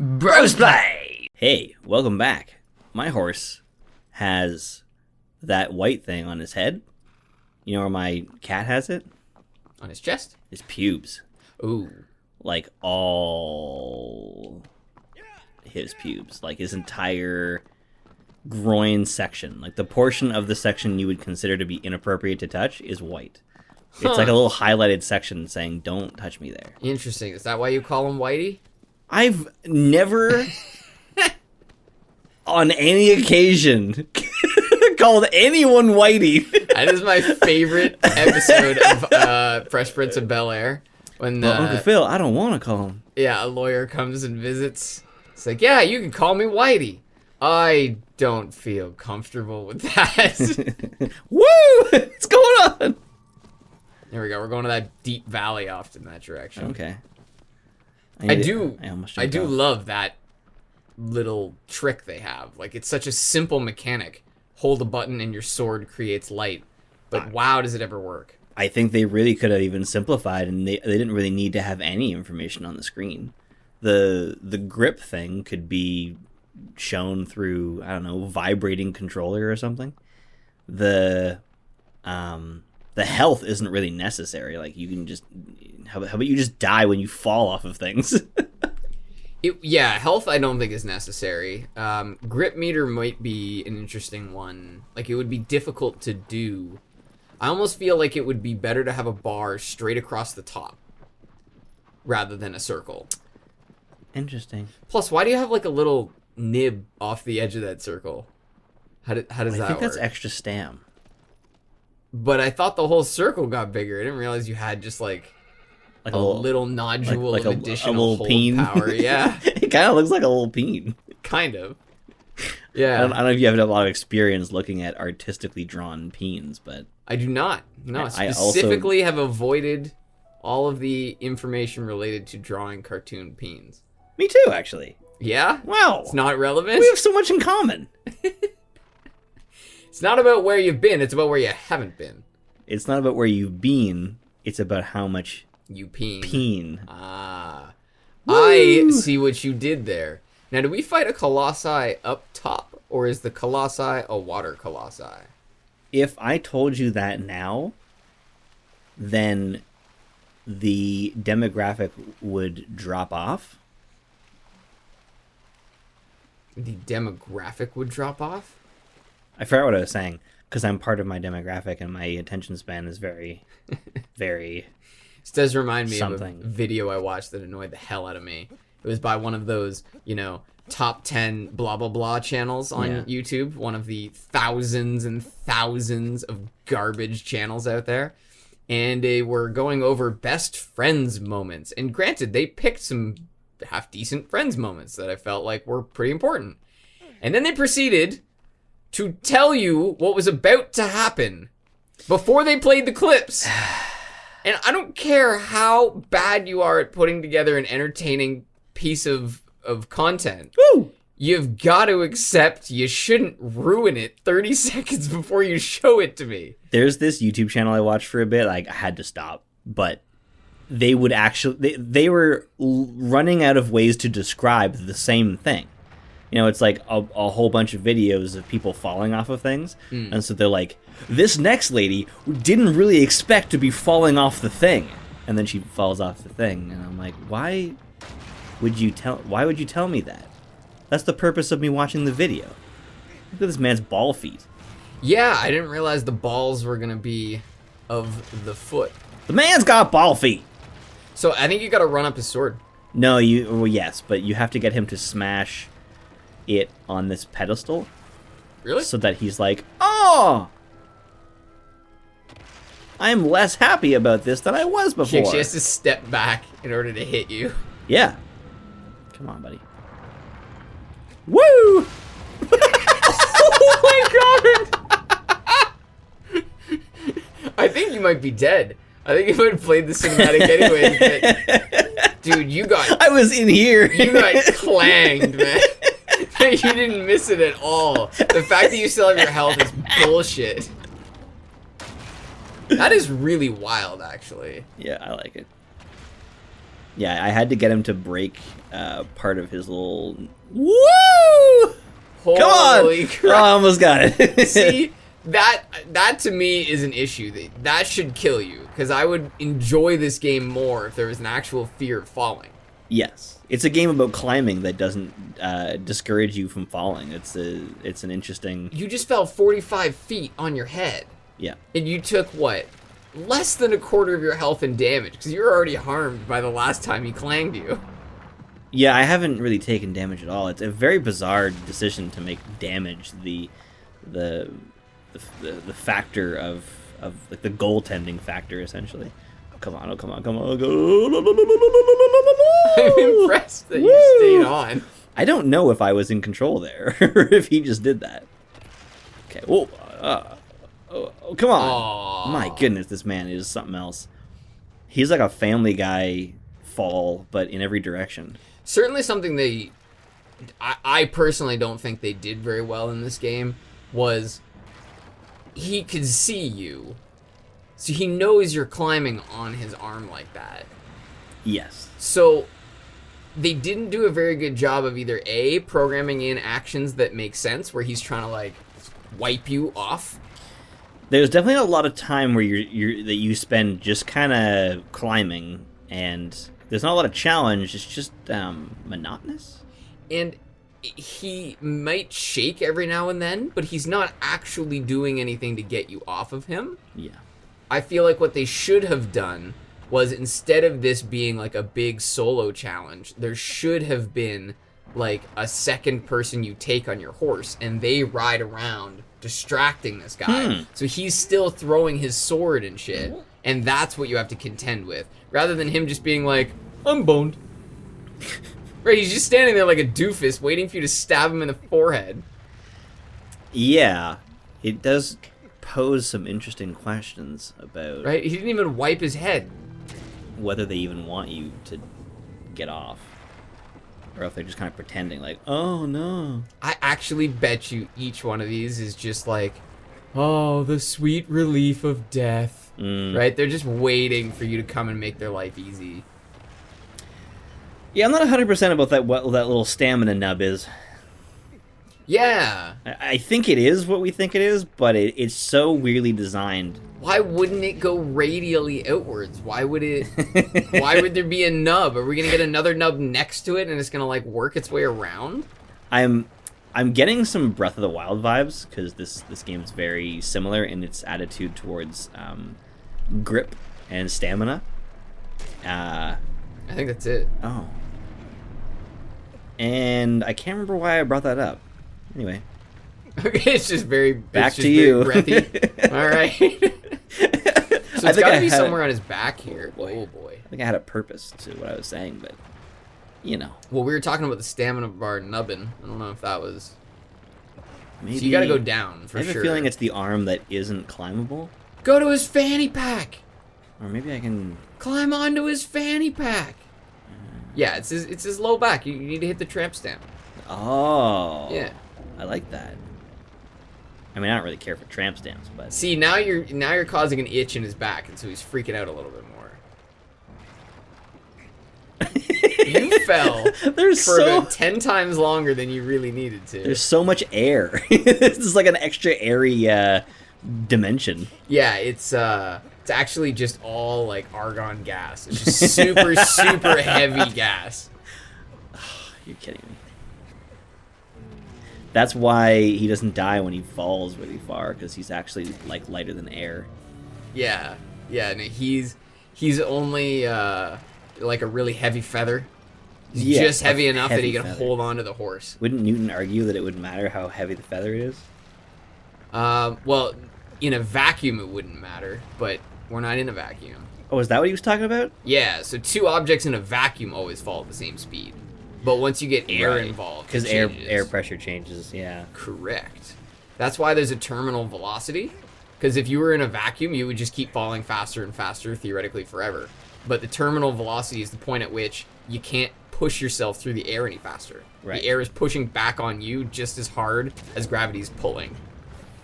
Bros Play! Hey, welcome back. My horse has that white thing on his head. You know where my cat has it? On his chest? His pubes. Ooh. Like all his pubes. Like his entire groin section. Like the portion of the section you would consider to be inappropriate to touch is white. It's like a little highlighted section saying, don't touch me there. Interesting. Is that why you call him Whitey? I've never, on any occasion, called anyone Whitey. That is my favorite episode of Fresh Prince of Bel-Air. When Uncle Phil, I don't want to call him. Yeah, a lawyer comes and visits. It's like, yeah, you can call me Whitey. I don't feel comfortable with that. Woo! What's going on? There we go. We're going to that deep valley off in that direction. Okay. I do off. love that little trick they have. Like, it's such a simple mechanic. Hold a button and your sword creates light. But wow, does it ever work? I think they really could have even simplified, and they didn't really need to have any information on the screen. The grip thing could be shown through, I don't know, vibrating controller or something. The health isn't really necessary. Like, you can just... How about you just die when you fall off of things? Yeah, health I don't think is necessary. Grip meter might be an interesting one. Like, it would be difficult to do. I almost feel like it would be better to have a bar straight across the top rather than a circle. Interesting. Plus, why do you have, like, a little nib off the edge of that circle? How does that work? I think that's extra stam. But I thought the whole circle got bigger. I didn't realize you had just, like a little nodule of additional hold peen. Power. Yeah. It kind of looks like a little peen. Kind of. Yeah. I don't know if you have a lot of experience looking at artistically drawn peens, but... I do not. No, I specifically have avoided all of the information related to drawing cartoon peens. Me too, actually. Yeah? Wow. It's not relevant? We have so much in common. It's not about where you've been, it's about where you haven't been. It's not about where you've been, it's about how much... You peen. Peen. Ah. Woo! I see what you did there. Now, do we fight a Colossi up top, or is the Colossi a water Colossi? If I told you that now, then the demographic would drop off. The demographic would drop off? I forgot what I was saying, because I'm part of my demographic and my attention span is very, very... This does remind me something. Of a video I watched that annoyed the hell out of me. It was by one of those, top 10 blah blah blah channels on YouTube. One of the thousands and thousands of garbage channels out there. And they were going over best friends moments. And granted, they picked some half-decent friends moments that I felt like were pretty important. And then they proceeded to tell you what was about to happen before they played the clips. And I don't care how bad you are at putting together an entertaining piece of content. Woo! You've got to accept you shouldn't ruin it 30 seconds before you show it to me. There's this YouTube channel I watched for a bit. Like, I had to stop. But they would actually... They were running out of ways to describe the same thing. It's like a whole bunch of videos of people falling off of things. And so they're like, this next lady didn't really expect to be falling off the thing. And then she falls off the thing. And I'm like, why would you tell me that? That's the purpose of me watching the video. Look at this man's ball feet. Yeah, I didn't realize the balls were going to be of the foot. The man's got ball feet. So I think you got to run up his sword. No, yes, but you have to get him to smash it on this pedestal. Really? So that he's like, oh! I'm less happy about this than I was before. She has to step back in order to hit you. Yeah. Come on, buddy. Woo! Oh my god! I think you might be dead. I think you might have played the cinematic anyways, but... Dude, you got... I was in here. You got clanged, man. You didn't miss it at all. The fact that you still have your health is bullshit. That is really wild, actually. Yeah, I like it. Yeah, I had to get him to break part of his little... Woo! Holy Come on! crap. Oh, I almost got it. See, that to me is an issue. That should kill you, because I would enjoy this game more if there was an actual fear of falling. Yes. It's a game about climbing that doesn't discourage you from falling. It's an interesting... You just fell 45 feet on your head. Yeah. And you took, what, less than a quarter of your health and damage, because you were already harmed by the last time he clanged you. Yeah, I haven't really taken damage at all. It's a very bizarre decision to make damage the factor of like the goaltending factor, essentially. Come on, come on, come on, go! I'm impressed that you stayed on. I don't know if I was in control there, or if he just did that. Okay, whoa, oh, come on! Aww. My goodness, this man is something else. He's like a Family Guy fall, but in every direction. Certainly something I personally don't think they did very well in this game was he could see you. So he knows you're climbing on his arm like that. Yes. So they didn't do a very good job of either A, programming in actions that make sense where he's trying to like wipe you off. There's definitely a lot of time where you spend just kind of climbing, and there's not a lot of challenge. It's just monotonous. And he might shake every now and then, but he's not actually doing anything to get you off of him. Yeah. I feel like what they should have done was, instead of this being like a big solo challenge, there should have been like a second person you take on your horse and they ride around distracting this guy. So he's still throwing his sword and shit, and that's what you have to contend with, rather than him just being like, I'm boned. Right, he's just standing there like a doofus waiting for you to stab him in the forehead. Yeah, it does pose some interesting questions about Right, he didn't even wipe his head. whether they even want you to get off, or if they're just kind of pretending like, oh no. I actually bet you each one of these is just like, oh, the sweet relief of death. Right? They're just waiting for you to come and make their life easy. Yeah, I'm not 100% about that. What that little stamina nub is. Yeah. I think it is what we think it is, but it's so weirdly designed. Why wouldn't it go radially outwards? Why would it? Why would there be a nub? Are we gonna get another nub next to it, and it's gonna like work its way around? I'm getting some Breath of the Wild vibes, because this game is very similar in its attitude towards grip and stamina. I think that's it. Oh. And I can't remember why I brought that up. Anyway. Okay, it's just very Back to to you. breathy. All right. So it's got to be somewhere on his back here. Oh boy. I think I had a purpose to what I was saying, but you know. Well, we were talking about the stamina bar nubbin. I don't know if that was. Maybe, So you got to go down for I have sure. a feeling it's the arm that isn't climbable. Go to his fanny pack. Or maybe I can. Climb onto his fanny pack. Yeah, it's his low back. You need to hit the tramp stamp. Oh. Yeah. I like that. I mean, I don't really care for tramp stamps, but See, now you're causing an itch in his back, and so he's freaking out a little bit more. You fell there's for so about 10 times longer than you really needed to. there's so much air. This is like an extra airy dimension. Yeah, it's actually just all like argon gas. It's just super super heavy gas. You're kidding me. That's why he doesn't die when he falls really far, because he's actually like lighter than air. Yeah, yeah. No, he's only like a really heavy feather. He's Yeah, just heavy a enough that he heavy can feather. hold on to the horse. Wouldn't Newton argue that it would matter how heavy the feather is? Well, in a vacuum it wouldn't matter, but we're not in a vacuum. Oh, is that what he was talking about? Yeah, so two objects in a vacuum always fall at the same speed. But once you get air involved, because it changes. air pressure changes. Yeah. Correct. That's why there's a terminal velocity. Because if you were in a vacuum, you would just keep falling faster and faster, theoretically forever. But the terminal velocity is the point at which you can't push yourself through the air any faster. Right. The air is pushing back on you just as hard as gravity's pulling.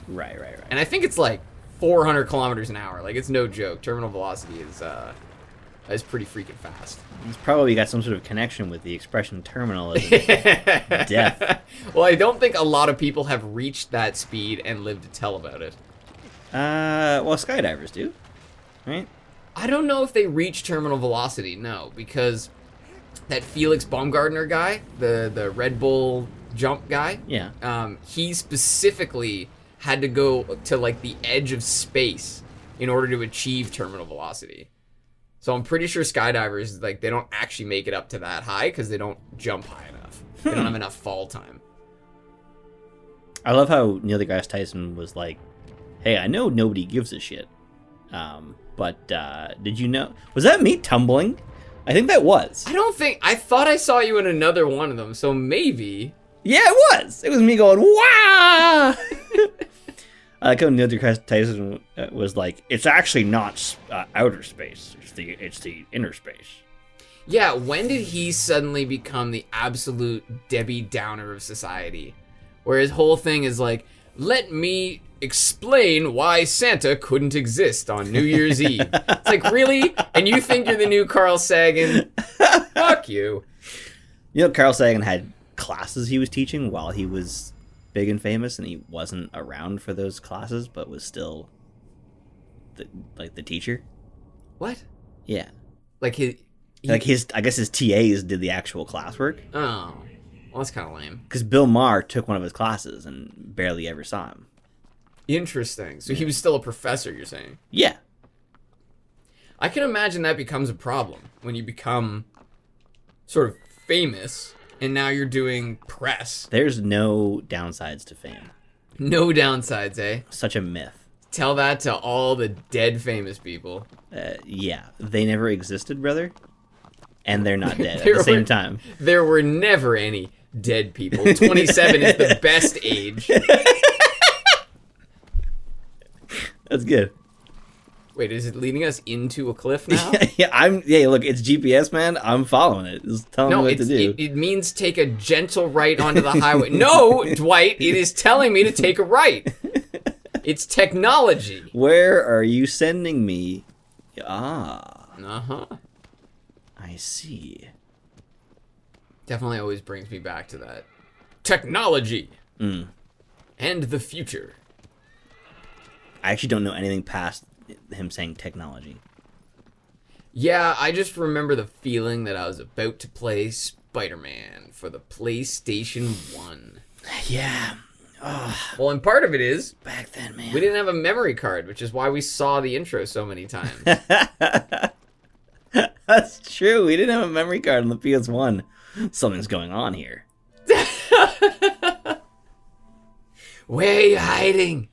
Right. And I think it's like 400 kilometers an hour. Like, it's no joke. Terminal velocity is That's pretty freaking fast. It's probably got some sort of connection with the expression terminal as in death. Well, I don't think a lot of people have reached that speed and lived to tell about it. Well, skydivers do, right? I don't know if they reach terminal velocity, no, because that Felix Baumgartner guy, the Red Bull jump guy, Yeah. he specifically had to go to like the edge of space in order to achieve terminal velocity. So I'm pretty sure skydivers, like, they don't actually make it up to that high because they don't jump high enough. They don't have enough fall time. I love how Neil deGrasse Tyson was like, hey, I know nobody gives a shit, but did you know? Was that me tumbling? I think that was. I thought I saw you in another one of them, so maybe. Yeah, it was. It was me going, wow! I like how Neil deGrasse Tyson was like, it's actually not outer space. It's the inner space. Yeah, when did he suddenly become the absolute Debbie Downer of society? Where his whole thing is like, let me explain why Santa couldn't exist on New Year's Eve. It's like, really? And you think you're the new Carl Sagan? Fuck you. You know, Carl Sagan had classes he was teaching while he was big and famous, and he wasn't around for those classes, but was still the teacher. What? Yeah. Like his I guess his TAs did the actual classwork. Oh. Well, that's kind of lame. Because Bill Maher took one of his classes and barely ever saw him. Interesting. So he was still a professor, you're saying? Yeah. I can imagine that becomes a problem when you become sort of famous and now you're doing press. There's no downsides to fame. No downsides, eh? Such a myth. Tell that to all the dead famous people. Yeah. They never existed, brother. And they're not dead at the same time. There were never any dead people. 27 is the best age. That's good. Wait, is it leading us into a cliff now? Yeah, look, it's GPS, man. I'm following it. It's telling me what to do. It means take a gentle right onto the highway. No, Dwight, it is telling me to take a right. It's technology. Where are you sending me? Ah. Uh-huh. I see. Definitely always brings me back to that. Technology. Mm. And the future. I actually don't know anything past him saying technology. Yeah, I just remember the feeling that I was about to play Spider-Man for the PlayStation 1. Yeah. Well, and part of it is, Back then, man. we didn't have a memory card, which is why we saw the intro so many times. That's true. We didn't have a memory card on the PS1. Something's going on here. Where are you hiding?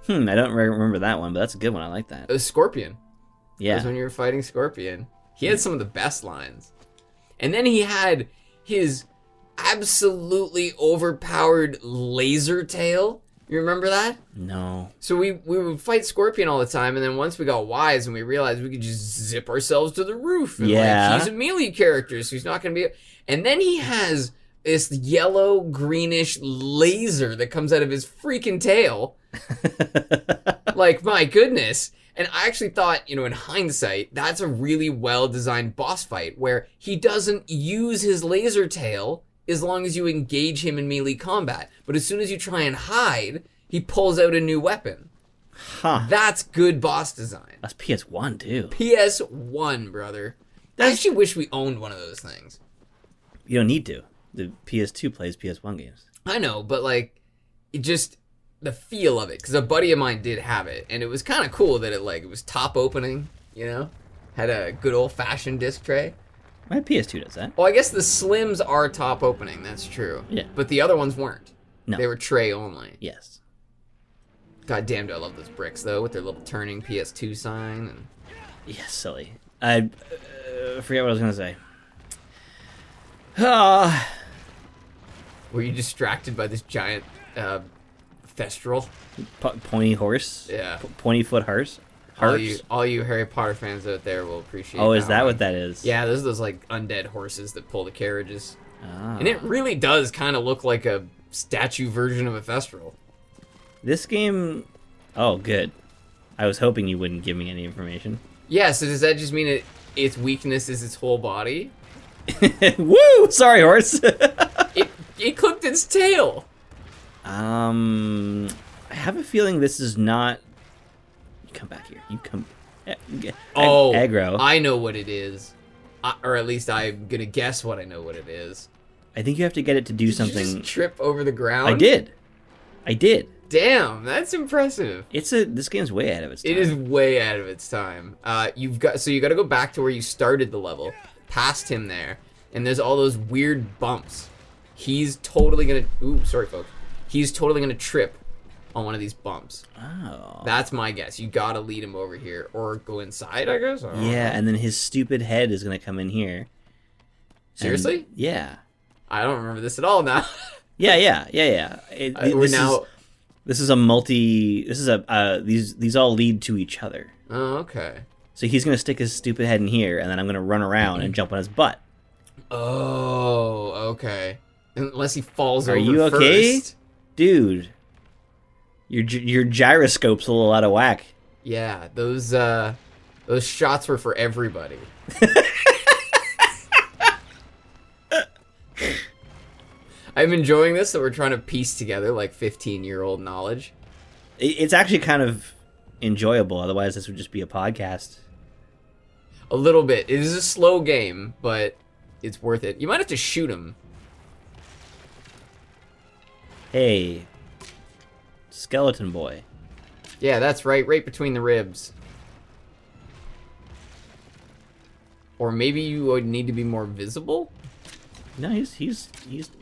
I don't remember that one, but that's a good one. I like that. It was Scorpion. Yeah. That was when you were fighting Scorpion. He had some of the best lines. And then he had his absolutely overpowered laser tail. You remember that? No. So we would fight Scorpion all the time, and then once we got wise and we realized we could just zip ourselves to the roof. And like, he's a melee character, so he's not going to be... And then he has this yellow, greenish laser that comes out of his freaking tail. Like, my goodness. And I actually thought, in hindsight, that's a really well-designed boss fight where he doesn't use his laser tail as long as you engage him in melee combat. But as soon as you try and hide, he pulls out a new weapon. Huh. That's good boss design. That's PS1, too. PS1, brother. I actually wish we owned one of those things. You don't need to. The PS2 plays PS1 games. I know, but, it just... the feel of it, because a buddy of mine did have it, and it was kind of cool that it was top opening, had a good old-fashioned disc tray. My PS2 does that. Well, I guess the Slims are top opening, that's true. Yeah. But the other ones weren't. No. They were tray only. Yes. God damn, do I love those bricks, though, with their little turning PS2 sign. And... Yeah, silly. I forget what I was going to say. Were you distracted by this giant Thestral? Pointy horse? Yeah. Pointy foot horse? All you Harry Potter fans out there will appreciate. Oh, is that what that is? Yeah, those are those undead horses that pull the carriages. Ah. And it really does kind of look like a statue version of a Thestral. This game... Oh, good. I was hoping you wouldn't give me any information. Yeah, so does that just mean its weakness is its whole body. Woo! Sorry, horse. It clipped its tail. I have a feeling this is not. You come back here. You come. Aggro. I know what it is, or at least I'm gonna guess what I know what it is. I think you have to get it to do something. Did you just trip over the ground? I did. Damn, that's impressive. This game's way ahead of its time. It is way out of its time. You got to go back to where you started the level, past him there, and there's all those weird bumps. He's totally gonna. Ooh, sorry, folks. He's totally gonna trip on one of these bumps. Oh. That's my guess. You gotta lead him over here, or go inside, I guess. Yeah, and then his stupid head is gonna come in here. Seriously? Yeah. I don't remember this at all now. Yeah. This is a multi. This is these all lead to each other. Oh, okay. So he's gonna stick his stupid head in here, and then I'm gonna run around and jump on his butt. Oh, okay. Unless he falls over. Are you okay, first. dude? Your gyroscope's a little out of whack. Yeah, those shots were for everybody. I'm enjoying this, that we're trying to piece together like 15-year-old knowledge. It's actually kind of enjoyable. Otherwise, this would just be a podcast. A little bit. It is a slow game, but it's worth it. You might have to shoot him. Hey, skeleton boy. Yeah, that's right between the ribs. Or maybe you would need to be more visible? No, he's.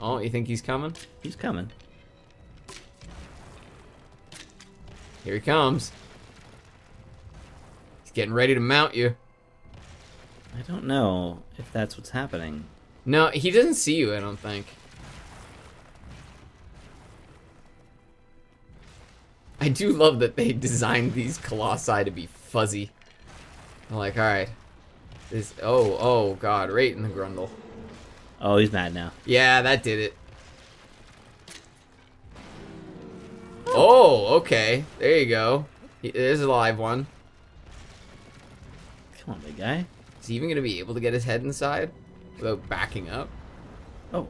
Oh, you think he's coming? He's coming. Here he comes. He's getting ready to mount you. I don't know if that's what's happening. No, he doesn't see you, I don't think. I do love that they designed these colossi to be fuzzy. I'm like, alright. Oh god, right in the grundle. Oh, he's mad now. Yeah, that did it. Oh, okay. There you go. There's a live one. Come on, big guy. Is he even going to be able to get his head inside without backing up? Oh.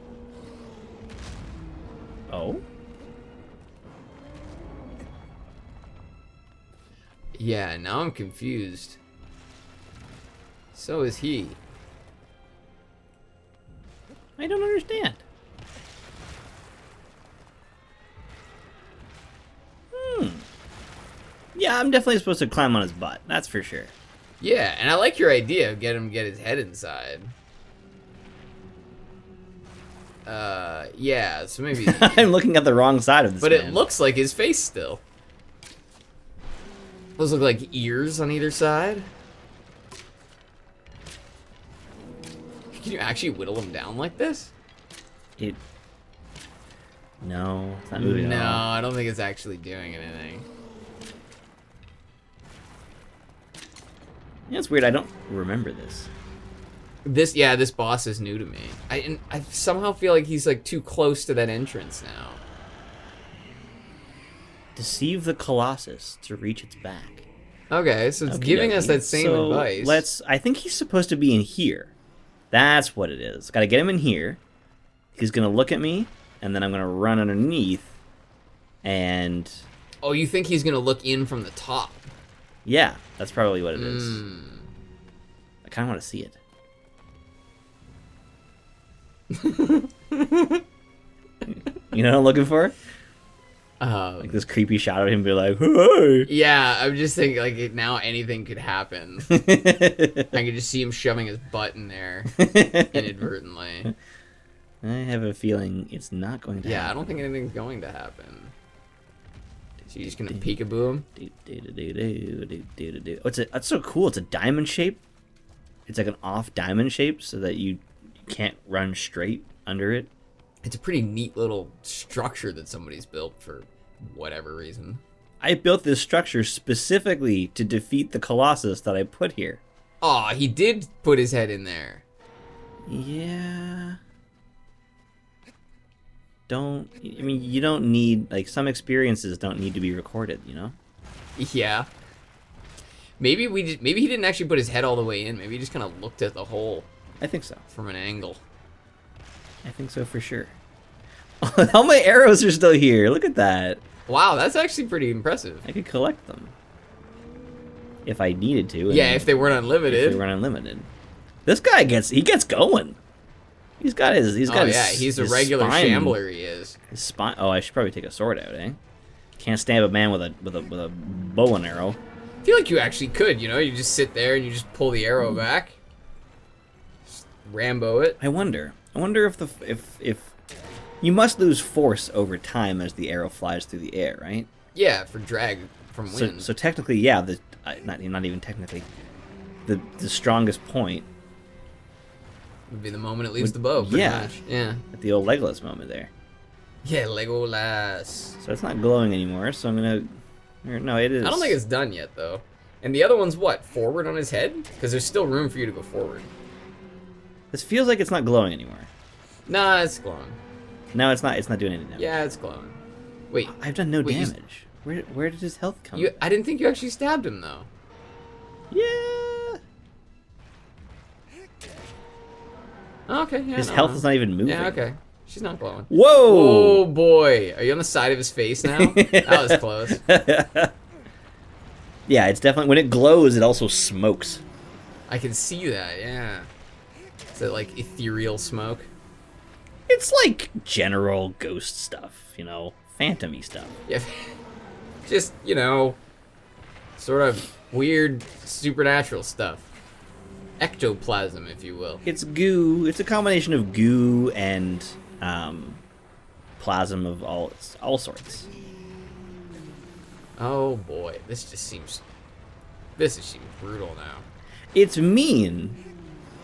Oh? Yeah, now I'm confused. So is he. I don't understand. Yeah, I'm definitely supposed to climb on his butt. That's for sure. Yeah, and I like your idea of get his head inside. Yeah, so maybe... I'm looking at the wrong side of this But man. it looks like his face still. Those look like ears on either side. Can you actually whittle him down like this? No, it's not moving No, at all. I don't think it's actually doing anything. Yeah, it's weird. I don't remember this. This boss is new to me. I somehow feel like he's like too close to that entrance now. Deceive the Colossus to reach its back. Okay, so it's giving us that same advice. I think he's supposed to be in here. That's what it is. Gotta get him in here. He's gonna look at me, and then I'm gonna run underneath, and... Oh, you think he's gonna look in from the top? Yeah, that's probably what it is. I kinda wanna see it. You know what I'm looking for? Like this creepy shot of him be like, hey! Yeah, I'm just thinking like now anything could happen. I could just see him shoving his butt in there inadvertently. I have a feeling it's not going to happen. Yeah, I don't think anything's going to happen. So you're just gonna peekaboo him? Oh, that's so cool. It's a diamond shape. It's like an off diamond shape so that you can't run straight under it. It's a pretty neat little structure that somebody's built for whatever reason. I built this structure specifically to defeat the Colossus that I put here. Aw, he did put his head in there. Yeah. You don't need, like, some experiences don't need to be recorded, you know? Yeah. Maybe he didn't actually put his head all the way in. Maybe he just kind of looked at the hole I think so. from an angle. I think so for sure. All my arrows are still here. Look at that. Wow, that's actually pretty impressive. I could collect them if I needed to. Yeah, if they weren't unlimited. If they weren't unlimited. This guy gets going. He's got his. He's got his. Yeah, he's a his regular spine, shambler. He is. His spine. Oh, I should probably take a sword out, eh? Can't stab a man with a bow and arrow. I feel like you actually could. You know, you just sit there and you just pull the arrow back. Just Rambo it. I wonder if you must lose force over time as the arrow flies through the air, right? Yeah, for drag from wind. So technically, yeah. Not even technically. The strongest point would be the moment it leaves the bow. Pretty much. Yeah. At the old Legolas moment there. Yeah, Legolas. So it's not glowing anymore. So I'm gonna. Or, no, it is. I don't think it's done yet though. And the other one's what? Forward on his head? Because there's still room for you to go forward. This feels like it's not glowing anymore. Nah, it's glowing. No, it's not. It's not doing any damage. Yeah, it's glowing. Wait. I've done no damage. Where did his health come? I didn't think you actually stabbed him though. Yeah. Okay. Yeah. His health is not even moving. Yeah. Okay. She's not glowing. Whoa! Oh boy, are you on the side of his face now? That was close. Yeah, it's definitely when it glows, it also smokes. I can see that. Yeah. Is it like ethereal smoke? It's like general ghost stuff, phantom-y stuff. Yeah. Just sort of weird supernatural stuff. Ectoplasm, if you will. It's goo. It's a combination of goo and plasm of all sorts. Oh boy, this seems brutal now. It's mean,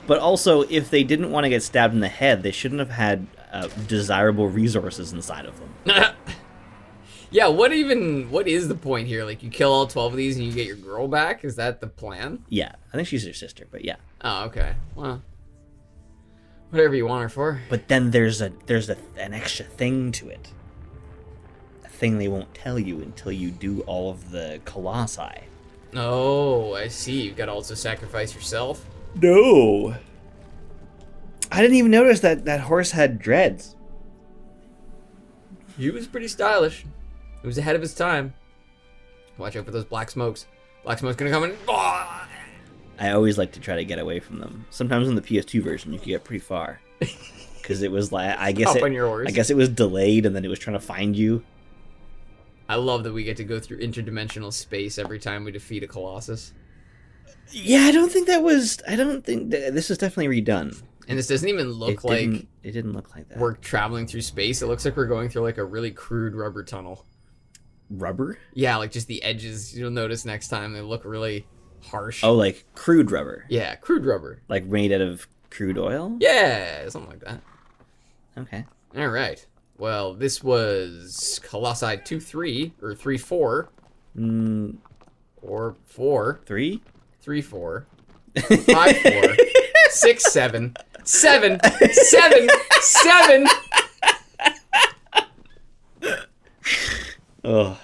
but also if they didn't want to get stabbed in the head, they shouldn't have had desirable resources inside of them. Yeah, what is the point here? Like, you kill all 12 of these and you get your girl back? Is that the plan? Yeah, I think she's her sister, but yeah. Oh, okay. Well, whatever you want her for. But then there's an extra thing to it. A thing they won't tell you until you do all of the Colossi. Oh, I see. You've got to also sacrifice yourself? No. I didn't even notice that horse had dreads. He was pretty stylish. He was ahead of his time. Watch out for those black smokes. Black smoke's gonna come in. Oh! I always like to try to get away from them. Sometimes in the PS2 version, you could get pretty far. Because it was like, I guess it was delayed and then it was trying to find you. I love that we get to go through interdimensional space every time we defeat a Colossus. Yeah, I don't think this is definitely redone. And this doesn't even look it didn't look like that. We're traveling through space. It looks like we're going through like a really crude rubber tunnel. Rubber? Yeah, like just the edges. You'll notice next time they look really harsh. Oh, like crude rubber. Yeah, crude rubber. Like made out of crude oil? Yeah, something like that. Okay. All right. Well, this was Colossi 2-3 or 3-4. Or 4. 3? 3-4. 5-4. 6-7. 7. 7. 7. Oh.